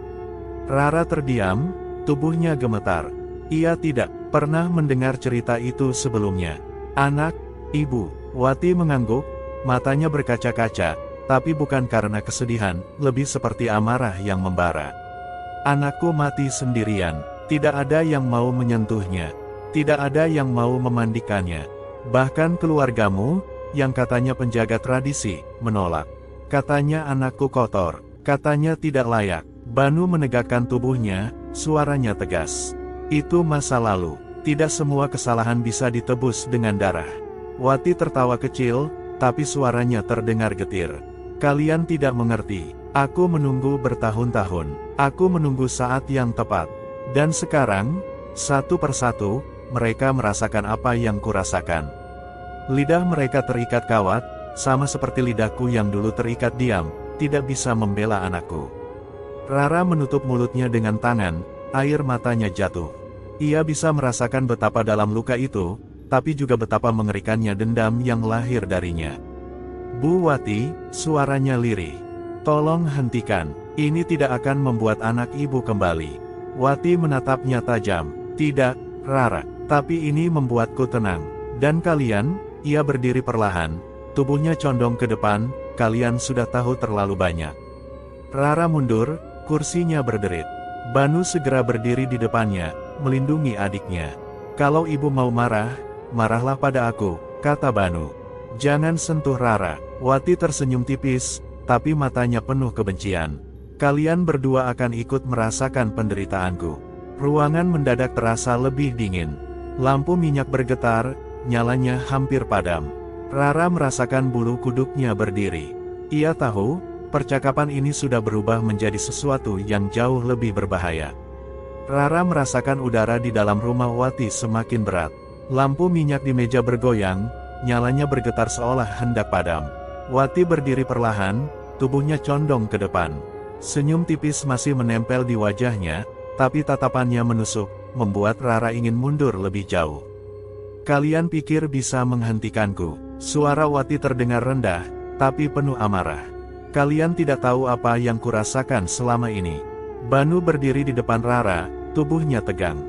Rara terdiam, tubuhnya gemetar. Ia tidak pernah mendengar cerita itu sebelumnya. Anak, ibu, Wati mengangguk, matanya berkaca-kaca, tapi bukan karena kesedihan, lebih seperti amarah yang membara. Anakku mati sendirian, tidak ada yang mau menyentuhnya, tidak ada yang mau memandikannya. Bahkan keluargamu, yang katanya penjaga tradisi, menolak. Katanya anakku kotor, katanya tidak layak. Banu menegakkan tubuhnya, suaranya tegas. Itu masa lalu. Tidak semua kesalahan bisa ditebus dengan darah. Wati tertawa kecil, tapi suaranya terdengar getir. Kalian tidak mengerti. Aku menunggu bertahun-tahun. Aku menunggu saat yang tepat. Dan sekarang, satu persatu, mereka merasakan apa yang kurasakan. Lidah mereka terikat kawat, sama seperti lidahku yang dulu terikat diam, tidak bisa membela anakku. Rara menutup mulutnya dengan tangan, air matanya jatuh. Ia bisa merasakan betapa dalam luka itu, tapi juga betapa mengerikannya dendam yang lahir darinya. Bu Wati, suaranya lirih. Tolong hentikan, ini tidak akan membuat anak ibu kembali. Wati menatapnya tajam. Tidak, Rara, tapi ini membuatku tenang. Dan kalian, ia berdiri perlahan, tubuhnya condong ke depan, kalian sudah tahu terlalu banyak. Rara mundur, kursinya berderit. Banu segera berdiri di depannya, melindungi adiknya. Kalau ibu mau marah, marahlah pada aku, kata Banu. Jangan sentuh Rara. Wati tersenyum tipis, tapi matanya penuh kebencian. Kalian berdua akan ikut merasakan penderitaanku. Ruangan mendadak terasa lebih dingin. Lampu minyak bergetar, nyalanya hampir padam. Rara merasakan bulu kuduknya berdiri. Ia tahu, percakapan ini sudah berubah menjadi sesuatu yang jauh lebih berbahaya. Rara merasakan udara di dalam rumah Wati semakin berat. Lampu minyak di meja bergoyang, nyalanya bergetar seolah hendak padam. Wati berdiri perlahan, tubuhnya condong ke depan. Senyum tipis masih menempel di wajahnya, tapi tatapannya menusuk, membuat Rara ingin mundur lebih jauh. Kalian pikir bisa menghentikanku? Suara Wati terdengar rendah, tapi penuh amarah. Kalian tidak tahu apa yang kurasakan selama ini. Banu berdiri di depan Rara, tubuhnya tegang.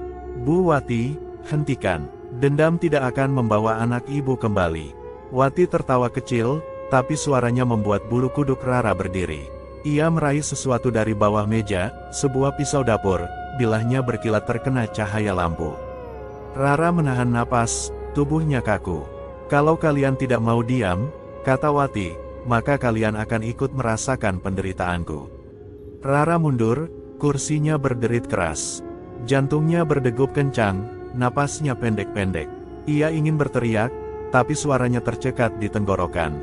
Bu Wati, hentikan. Dendam tidak akan membawa anak ibu kembali. Wati tertawa kecil, tapi suaranya membuat bulu kuduk Rara berdiri. Ia meraih sesuatu dari bawah meja, sebuah pisau dapur, bilahnya berkilat terkena cahaya lampu. Rara menahan napas, tubuhnya kaku. Kalau kalian tidak mau diam, kata Wati, maka kalian akan ikut merasakan penderitaanku. Rara mundur, kursinya berderit keras. Jantungnya berdegup kencang, napasnya pendek-pendek. Ia ingin berteriak, tapi suaranya tercekat di tenggorokan.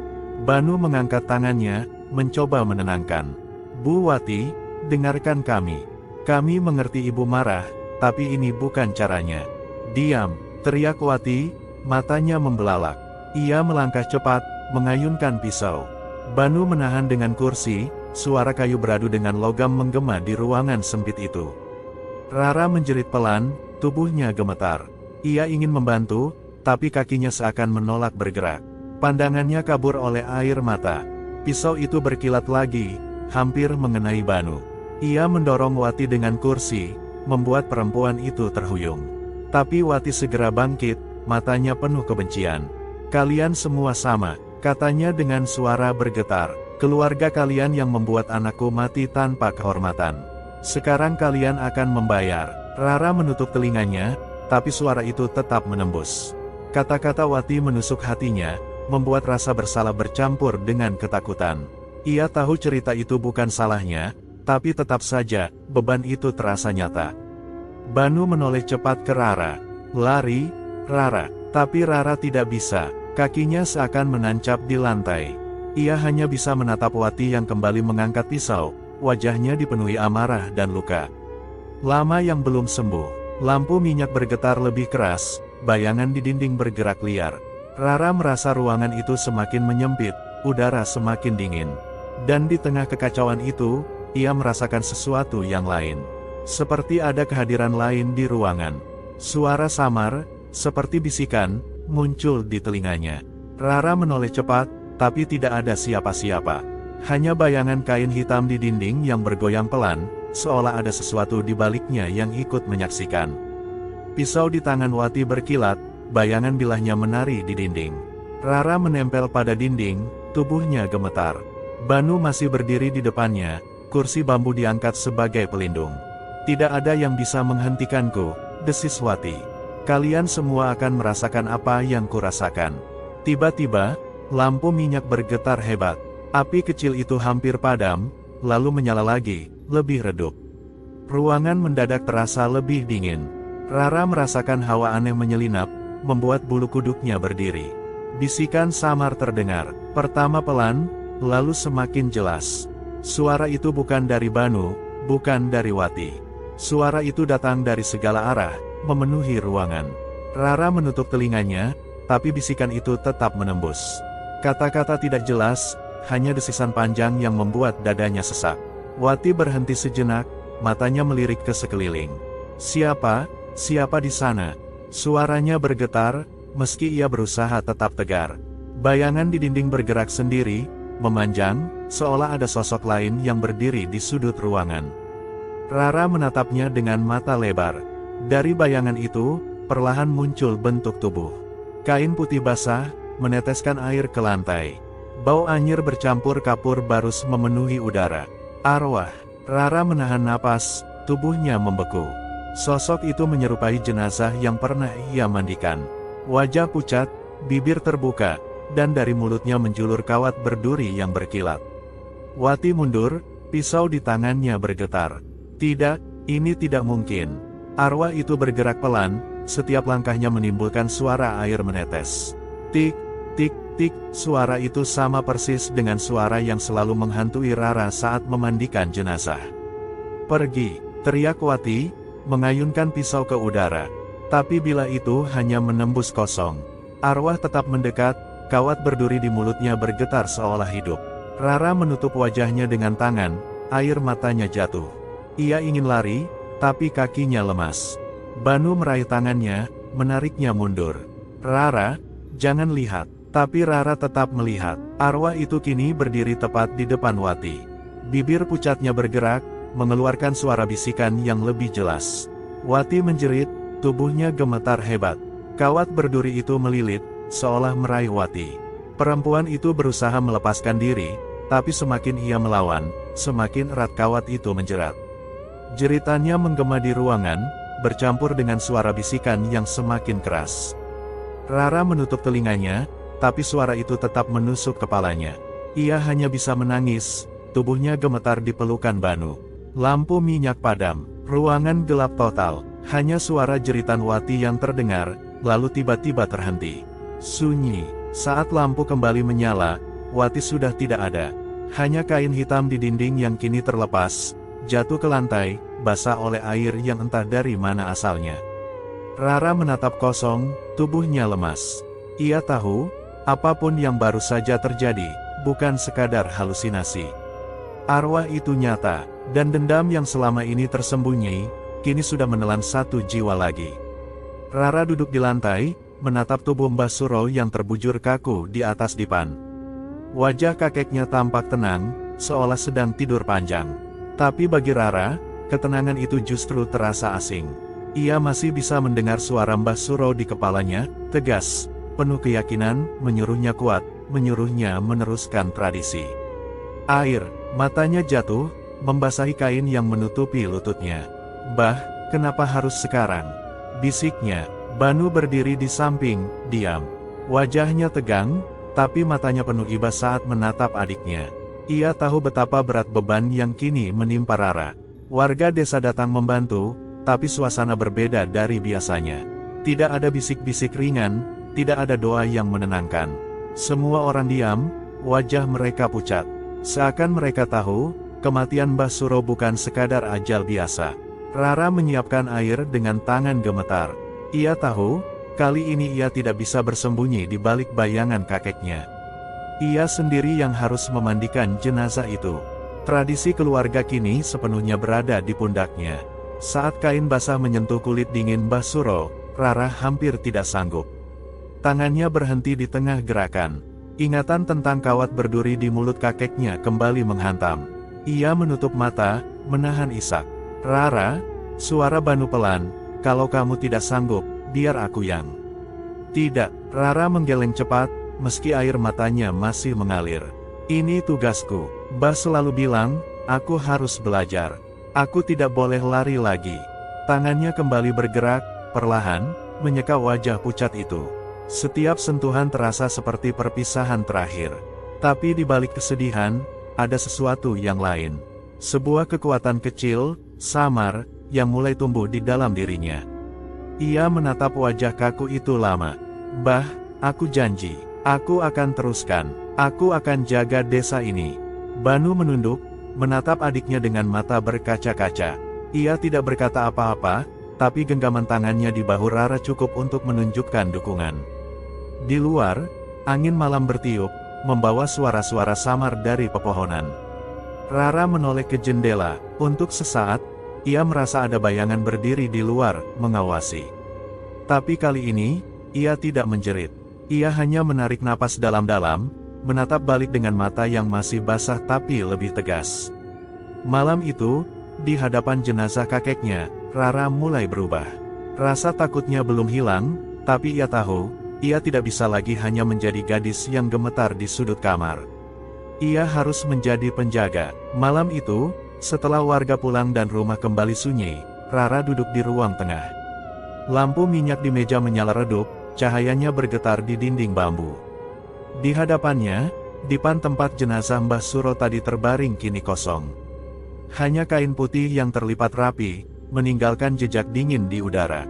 Banu mengangkat tangannya, mencoba menenangkan. Bu Wati, dengarkan kami. Kami mengerti ibu marah, tapi ini bukan caranya. Diam, teriak Wati, matanya membelalak. Ia melangkah cepat, mengayunkan pisau. Banu menahan dengan kursi, suara kayu beradu dengan logam menggema di ruangan sempit itu. Rara menjerit pelan, tubuhnya gemetar. Ia ingin membantu, tapi kakinya seakan menolak bergerak. Pandangannya kabur oleh air mata. Pisau itu berkilat lagi, hampir mengenai Banu. Ia mendorong Wati dengan kursi, membuat perempuan itu terhuyung. Tapi Wati segera bangkit, matanya penuh kebencian. "Kalian semua sama," katanya dengan suara bergetar. "Keluarga kalian yang membuat anakku mati tanpa kehormatan. Sekarang kalian akan membayar." Rara menutup telinganya, tapi suara itu tetap menembus. Kata-kata Wati menusuk hatinya, membuat rasa bersalah bercampur dengan ketakutan. Ia tahu cerita itu bukan salahnya, tapi tetap saja, beban itu terasa nyata. Banu menoleh cepat ke Rara. "Lari, Rara." Tapi Rara tidak bisa, kakinya seakan menancap di lantai. Ia hanya bisa menatap Wati yang kembali mengangkat pisau, wajahnya dipenuhi amarah dan luka. Lama yang belum sembuh, lampu minyak bergetar lebih keras, bayangan di dinding bergerak liar. Rara merasa ruangan itu semakin menyempit, udara semakin dingin. Dan di tengah kekacauan itu, ia merasakan sesuatu yang lain. Seperti ada kehadiran lain di ruangan. Suara samar, seperti bisikan, muncul di telinganya. Rara menoleh cepat, tapi tidak ada siapa-siapa. Hanya bayangan kain hitam di dinding yang bergoyang pelan, seolah ada sesuatu di baliknya yang ikut menyaksikan. Pisau di tangan Wati berkilat, bayangan bilahnya menari di dinding. Rara menempel pada dinding, tubuhnya gemetar. Banu masih berdiri di depannya, kursi bambu diangkat sebagai pelindung. "Tidak ada yang bisa menghentikanku," desis Wati. "Kalian semua akan merasakan apa yang kurasakan." Tiba-tiba, lampu minyak bergetar hebat. Api kecil itu hampir padam, lalu menyala lagi, lebih redup. Ruangan mendadak terasa lebih dingin. Rara merasakan hawa aneh menyelinap, membuat bulu kuduknya berdiri. Bisikan samar terdengar, pertama pelan, lalu semakin jelas. Suara itu bukan dari Banu, bukan dari Wati. Suara itu datang dari segala arah, memenuhi ruangan. Rara menutup telinganya, tapi bisikan itu tetap menembus. Kata-kata tidak jelas, hanya desisan panjang yang membuat dadanya sesak. Wati berhenti sejenak, matanya melirik ke sekeliling. "Siapa? Siapa di sana?" Suaranya bergetar, meski ia berusaha tetap tegar. Bayangan di dinding bergerak sendiri, memanjang, seolah ada sosok lain yang berdiri di sudut ruangan. Rara menatapnya dengan mata lebar. Dari bayangan itu, perlahan muncul bentuk tubuh. Kain putih basah, meneteskan air ke lantai. Bau anyir bercampur kapur barus memenuhi udara. Arwah. Rara menahan napas, tubuhnya membeku. Sosok itu menyerupai jenazah yang pernah ia mandikan. Wajah pucat, bibir terbuka, dan dari mulutnya menjulur kawat berduri yang berkilat. Wati mundur, pisau di tangannya bergetar. "Tidak, ini tidak mungkin." Arwah itu bergerak pelan, setiap langkahnya menimbulkan suara air menetes. Tik, tik, tik, suara itu sama persis dengan suara yang selalu menghantui Rara saat memandikan jenazah. "Pergi," teriak Wati, mengayunkan pisau ke udara. Tapi bila itu hanya menembus kosong. Arwah tetap mendekat, kawat berduri di mulutnya bergetar seolah hidup. Rara menutup wajahnya dengan tangan, air matanya jatuh. Ia ingin lari, tapi kakinya lemas. Banu meraih tangannya, menariknya mundur. "Rara, jangan lihat." Tapi Rara tetap melihat. Arwah itu kini berdiri tepat di depan Wati. Bibir pucatnya bergerak, mengeluarkan suara bisikan yang lebih jelas. Wati menjerit, tubuhnya gemetar hebat. Kawat berduri itu melilit, seolah meraih Wati. Perempuan itu berusaha melepaskan diri, tapi semakin ia melawan, semakin erat kawat itu menjerat. Jeritannya menggema di ruangan, bercampur dengan suara bisikan yang semakin keras. Rara menutup telinganya, tapi suara itu tetap menusuk kepalanya. Ia hanya bisa menangis, tubuhnya gemetar di pelukan Banu. Lampu minyak padam, ruangan gelap total, hanya suara jeritan Wati yang terdengar, lalu tiba-tiba terhenti. Sunyi, saat lampu kembali menyala, Wati sudah tidak ada. Hanya kain hitam di dinding yang kini terlepas, jatuh ke lantai, basah oleh air yang entah dari mana asalnya. Rara menatap kosong, tubuhnya lemas. Ia tahu, apapun yang baru saja terjadi, bukan sekadar halusinasi. Arwah itu nyata, dan dendam yang selama ini tersembunyi, kini sudah menelan satu jiwa lagi. Rara duduk di lantai, menatap tubuh Mbah Suro yang terbujur kaku di atas dipan. Wajah kakeknya tampak tenang, seolah sedang tidur panjang. Tapi bagi Rara, ketenangan itu justru terasa asing. Ia masih bisa mendengar suara Mbah Suro di kepalanya, tegas, penuh keyakinan, menyuruhnya kuat, menyuruhnya meneruskan tradisi. Air matanya jatuh, membasahi kain yang menutupi lututnya. "Bah, kenapa harus sekarang?" bisiknya. Banu berdiri di samping, diam. Wajahnya tegang, tapi matanya penuh iba saat menatap adiknya. Ia tahu betapa berat beban yang kini menimpa Rara. Warga desa datang membantu, tapi suasana berbeda dari biasanya. Tidak ada bisik-bisik ringan, tidak ada doa yang menenangkan. Semua orang diam, wajah mereka pucat. Seakan mereka tahu, kematian Mbah Suro bukan sekadar ajal biasa. Rara menyiapkan air dengan tangan gemetar. Ia tahu, kali ini ia tidak bisa bersembunyi di balik bayangan kakeknya. Ia sendiri yang harus memandikan jenazah itu. Tradisi keluarga kini sepenuhnya berada di pundaknya. Saat kain basah menyentuh kulit dingin Mbah Suro, Rara hampir tidak sanggup. Tangannya berhenti di tengah gerakan. Ingatan tentang kawat berduri di mulut kakeknya kembali menghantam. Ia menutup mata, menahan isak. "Rara," suara Banu pelan, "kalau kamu tidak sanggup, biar aku yang." "Tidak." Rara menggeleng cepat, meski air matanya masih mengalir. "Ini tugasku. Mbah selalu bilang, aku harus belajar. Aku tidak boleh lari lagi." Tangannya kembali bergerak, perlahan, menyeka wajah pucat itu. Setiap sentuhan terasa seperti perpisahan terakhir. Tapi di balik kesedihan, ada sesuatu yang lain. Sebuah kekuatan kecil, samar, yang mulai tumbuh di dalam dirinya. Ia menatap wajah kaku itu lama. "Mbah, aku janji, aku akan teruskan. Aku akan jaga desa ini." Banu menunduk, menatap adiknya dengan mata berkaca-kaca. Ia tidak berkata apa-apa, tapi genggaman tangannya di bahu Rara cukup untuk menunjukkan dukungan. Di luar, angin malam bertiup, membawa suara-suara samar dari pepohonan. Rara menoleh ke jendela. Untuk sesaat, ia merasa ada bayangan berdiri di luar, mengawasi. Tapi kali ini, ia tidak menjerit. Ia hanya menarik napas dalam-dalam, menatap balik dengan mata yang masih basah tapi lebih tegas. Malam itu, di hadapan jenazah kakeknya, Rara mulai berubah. Rasa takutnya belum hilang, tapi ia tahu, ia tidak bisa lagi hanya menjadi gadis yang gemetar di sudut kamar. Ia harus menjadi penjaga. Malam itu, setelah warga pulang dan rumah kembali sunyi, Rara duduk di ruang tengah. Lampu minyak di meja menyala redup, cahayanya bergetar di dinding bambu. Di hadapannya, dipan tempat jenazah Mbah Suro tadi terbaring kini kosong. Hanya kain putih yang terlipat rapi, meninggalkan jejak dingin di udara.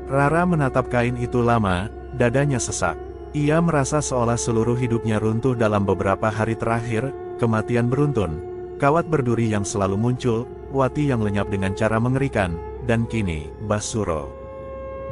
Rara menatap kain itu lama, dadanya sesak. Ia merasa seolah seluruh hidupnya runtuh dalam beberapa hari terakhir, kematian beruntun. Kawat berduri yang selalu muncul, wati yang lenyap dengan cara mengerikan, dan kini, Mbah Suro.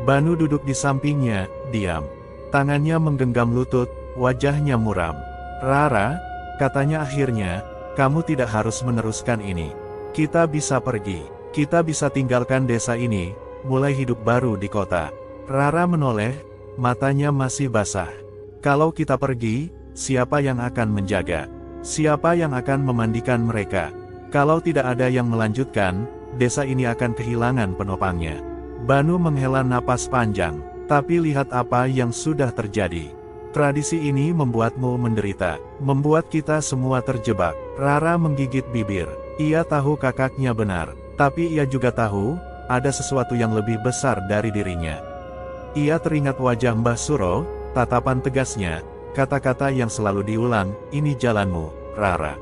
Banu duduk di sampingnya, diam. Tangannya menggenggam lutut, wajahnya muram. "Rara," katanya akhirnya, "kamu tidak harus meneruskan ini. Kita bisa pergi. Kita bisa tinggalkan desa ini, mulai hidup baru di kota." Rara menoleh, matanya masih basah. "Kalau kita pergi, siapa yang akan menjaga? Siapa yang akan memandikan mereka? Kalau tidak ada yang melanjutkan, desa ini akan kehilangan penopangnya." Banu menghela napas panjang. "Tapi lihat apa yang sudah terjadi. Tradisi ini membuatmu menderita, membuat kita semua terjebak." Rara menggigit bibir. Ia tahu kakaknya benar, tapi ia juga tahu, ada sesuatu yang lebih besar dari dirinya. Ia teringat wajah Mbah Suro, tatapan tegasnya, kata-kata yang selalu diulang, "Ini jalanmu, Rara.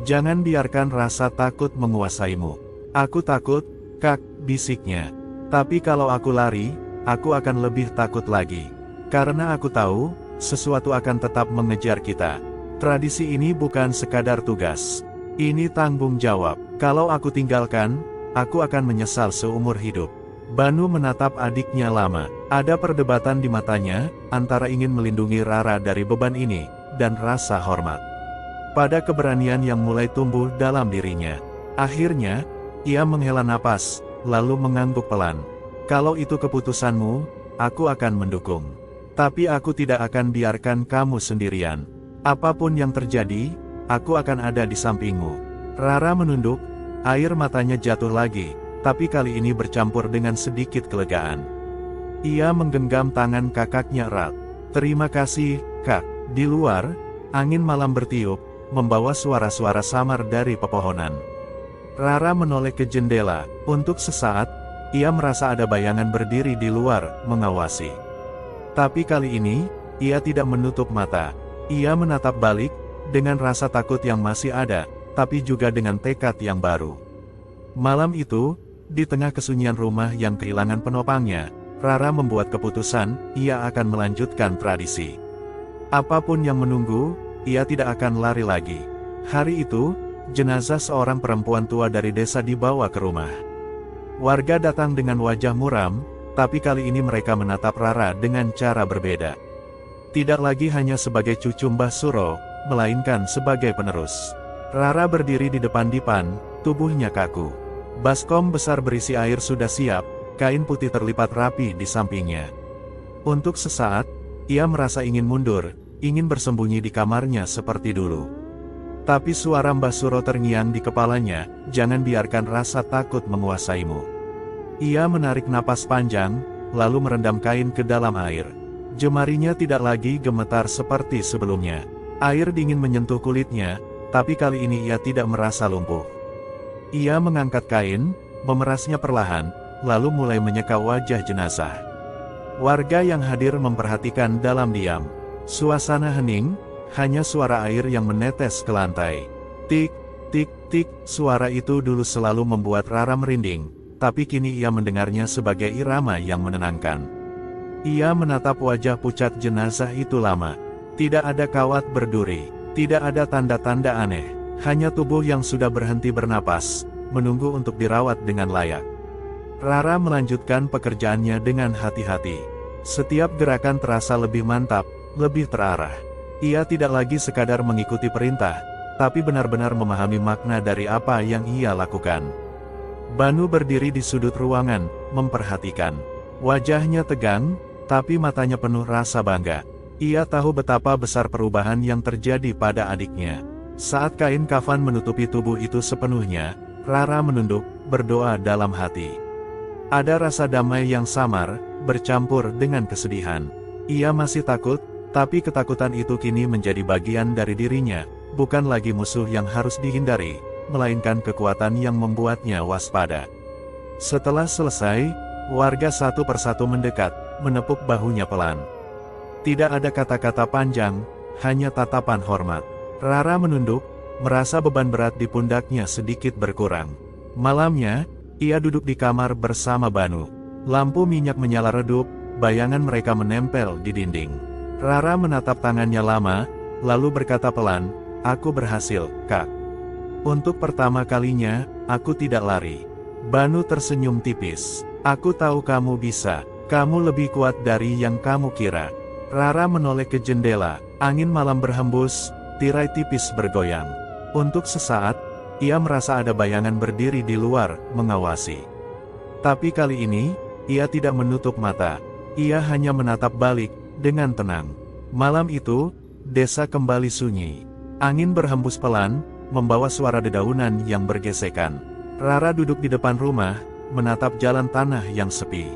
Jangan biarkan rasa takut menguasaimu." "Aku takut, Kak," bisiknya. "Tapi kalau aku lari, aku akan lebih takut lagi. Karena aku tahu, sesuatu akan tetap mengejar kita. Tradisi ini bukan sekadar tugas. Ini tanggung jawab. Kalau aku tinggalkan, aku akan menyesal seumur hidup." Banu menatap adiknya lama. Ada perdebatan di matanya, antara ingin melindungi Rara dari beban ini, dan rasa hormat pada keberanian yang mulai tumbuh dalam dirinya. Akhirnya, ia menghela napas, lalu mengangguk pelan. "Kalau itu keputusanmu, aku akan mendukung. Tapi aku tidak akan biarkan kamu sendirian. Apapun yang terjadi, aku akan ada di sampingmu." Rara menunduk, air matanya jatuh lagi, tapi kali ini bercampur dengan sedikit kelegaan. Ia menggenggam tangan kakaknya erat. "Terima kasih, Kak." Di luar, angin malam bertiup, membawa suara-suara samar dari pepohonan. Rara menoleh ke jendela. Untuk sesaat, ia merasa ada bayangan berdiri di luar, mengawasi. Tapi kali ini, ia tidak menutup mata. Ia menatap balik, dengan rasa takut yang masih ada, tapi juga dengan tekad yang baru. Malam itu, di tengah kesunyian rumah yang kehilangan penopangnya, Rara membuat keputusan, ia akan melanjutkan tradisi. Apapun yang menunggu, ia tidak akan lari lagi. Hari itu, jenazah seorang perempuan tua dari desa dibawa ke rumah. Warga datang dengan wajah muram, tapi kali ini mereka menatap Rara dengan cara berbeda. Tidak lagi hanya sebagai cucu Mbah Suro, melainkan sebagai penerus. Rara berdiri di depan dipan, tubuhnya kaku. Baskom besar berisi air sudah siap, kain putih terlipat rapi di sampingnya. Untuk sesaat, ia merasa ingin mundur, ingin bersembunyi di kamarnya seperti dulu. Tapi suara Mbah Suro terngiang di kepalanya, "Jangan biarkan rasa takut menguasaimu." Ia menarik napas panjang, lalu merendam kain ke dalam air. Jemarinya tidak lagi gemetar seperti sebelumnya. Air dingin menyentuh kulitnya, tapi kali ini ia tidak merasa lumpuh. Ia mengangkat kain, memerasnya perlahan, lalu mulai menyeka wajah jenazah. Warga yang hadir memperhatikan dalam diam. Suasana hening, hanya suara air yang menetes ke lantai. Tik, tik, tik, suara itu dulu selalu membuat Rara merinding, tapi kini ia mendengarnya sebagai irama yang menenangkan. Ia menatap wajah pucat jenazah itu lama. Tidak ada kawat berduri, tidak ada tanda-tanda aneh, hanya tubuh yang sudah berhenti bernapas, menunggu untuk dirawat dengan layak. Rara melanjutkan pekerjaannya dengan hati-hati. Setiap gerakan terasa lebih mantap, lebih terarah. Ia tidak lagi sekadar mengikuti perintah, tapi benar-benar memahami makna dari apa yang ia lakukan. Banu berdiri di sudut ruangan, memperhatikan. Wajahnya tegang, tapi matanya penuh rasa bangga. Ia tahu betapa besar perubahan yang terjadi pada adiknya. Saat kain kafan menutupi tubuh itu sepenuhnya, Rara menunduk, berdoa dalam hati. Ada rasa damai yang samar, bercampur dengan kesedihan. Ia masih takut, tapi ketakutan itu kini menjadi bagian dari dirinya, bukan lagi musuh yang harus dihindari, melainkan kekuatan yang membuatnya waspada. Setelah selesai, warga satu persatu mendekat, menepuk bahunya pelan. Tidak ada kata-kata panjang, hanya tatapan hormat. Rara menunduk, merasa beban berat di pundaknya sedikit berkurang. Malamnya, ia duduk di kamar bersama Banu. Lampu minyak menyala redup, bayangan mereka menempel di dinding. Rara menatap tangannya lama, lalu berkata pelan, "Aku berhasil, Kak. Untuk pertama kalinya, aku tidak lari." Banu tersenyum tipis. "Aku tahu kamu bisa. Kamu lebih kuat dari yang kamu kira." Rara menoleh ke jendela, angin malam berhembus, tirai tipis bergoyang. Untuk sesaat, ia merasa ada bayangan berdiri di luar, mengawasi. Tapi kali ini, ia tidak menutup mata. Ia hanya menatap balik, dengan tenang. Malam itu, desa kembali sunyi. Angin berhembus pelan, membawa suara dedaunan yang bergesekan. Rara duduk di depan rumah, menatap jalan tanah yang sepi.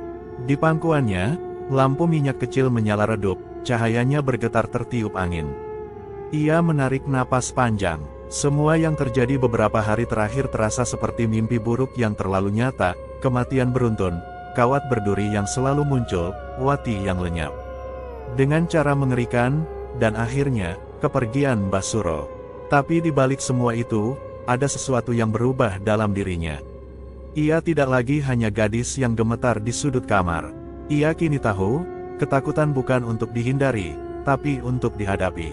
Di pangkuannya, lampu minyak kecil menyala redup, cahayanya bergetar tertiup angin. Ia menarik napas panjang. Semua yang terjadi beberapa hari terakhir terasa seperti mimpi buruk yang terlalu nyata, kematian beruntun, kawat berduri yang selalu muncul, wati yang lenyap. Dengan cara mengerikan, dan akhirnya, kepergian Mbah Suro. Tapi di balik semua itu, ada sesuatu yang berubah dalam dirinya. Ia tidak lagi hanya gadis yang gemetar di sudut kamar. Ia kini tahu, ketakutan bukan untuk dihindari, tapi untuk dihadapi.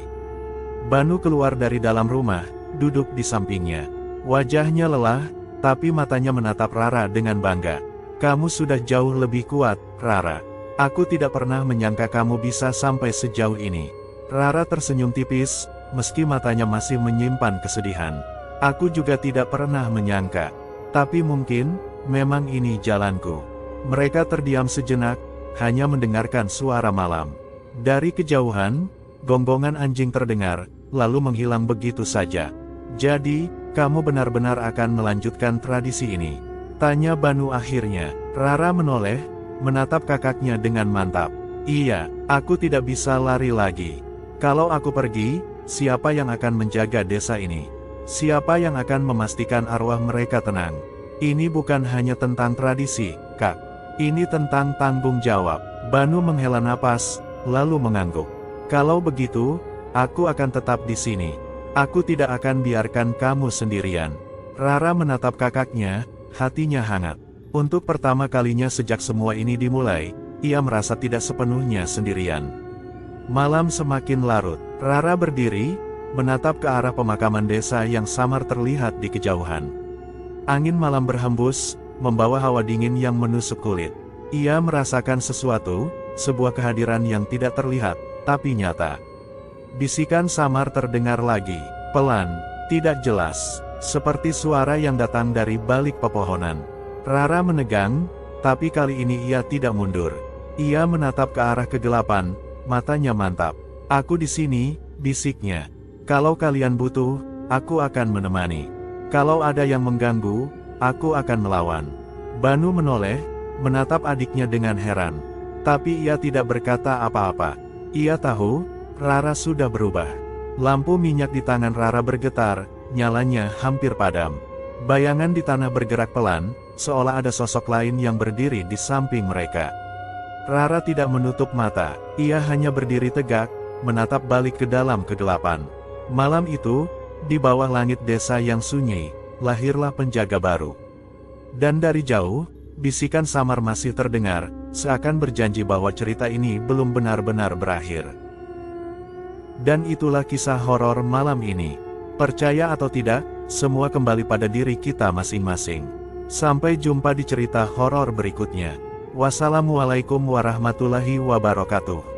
Banu keluar dari dalam rumah, duduk di sampingnya. Wajahnya lelah, tapi matanya menatap Rara dengan bangga. "Kamu sudah jauh lebih kuat, Rara. Aku tidak pernah menyangka kamu bisa sampai sejauh ini." Rara tersenyum tipis, meski matanya masih menyimpan kesedihan. "Aku juga tidak pernah menyangka. Tapi mungkin, memang ini jalanku." Mereka terdiam sejenak, hanya mendengarkan suara malam. Dari kejauhan, gonggongan anjing terdengar, lalu menghilang begitu saja. "Jadi, kamu benar-benar akan melanjutkan tradisi ini?" Tanya Banu akhirnya. Rara menoleh, menatap kakaknya dengan mantap. Iya, aku tidak bisa lari lagi. Kalau aku pergi, siapa yang akan menjaga desa ini? Siapa yang akan memastikan arwah mereka tenang? Ini bukan hanya tentang tradisi, Kak. Ini tentang tanggung jawab. Banu menghela napas, lalu mengangguk. Kalau begitu, aku akan tetap di sini. Aku tidak akan biarkan kamu sendirian. Rara menatap kakaknya, hatinya hangat. Untuk pertama kalinya sejak semua ini dimulai, ia merasa tidak sepenuhnya sendirian. Malam semakin larut. Rara berdiri, menatap ke arah pemakaman desa yang samar terlihat di kejauhan. Angin malam berhembus, membawa hawa dingin yang menusuk kulit. Ia merasakan sesuatu, sebuah kehadiran yang tidak terlihat, tapi nyata. Bisikan samar terdengar lagi, pelan, tidak jelas, seperti suara yang datang dari balik pepohonan. Rara menegang, tapi kali ini ia tidak mundur. Ia menatap ke arah kegelapan, matanya mantap. Aku di sini, bisiknya. Kalau kalian butuh, aku akan menemani. Kalau ada yang mengganggu, aku akan melawan. Banu menoleh, menatap adiknya dengan heran. Tapi ia tidak berkata apa-apa. Ia tahu, Rara sudah berubah. Lampu minyak di tangan Rara bergetar, nyalanya hampir padam. Bayangan di tanah bergerak pelan, seolah ada sosok lain yang berdiri di samping mereka. Rara tidak menutup mata, ia hanya berdiri tegak, menatap balik ke dalam kegelapan. Malam itu, di bawah langit desa yang sunyi, lahirlah penjaga baru. Dan dari jauh, bisikan samar masih terdengar, seakan berjanji bahwa cerita ini belum benar-benar berakhir. Dan itulah kisah horor malam ini. Percaya atau tidak, semua kembali pada diri kita masing-masing. Sampai jumpa di cerita horor berikutnya. Wassalamualaikum warahmatullahi wabarakatuh.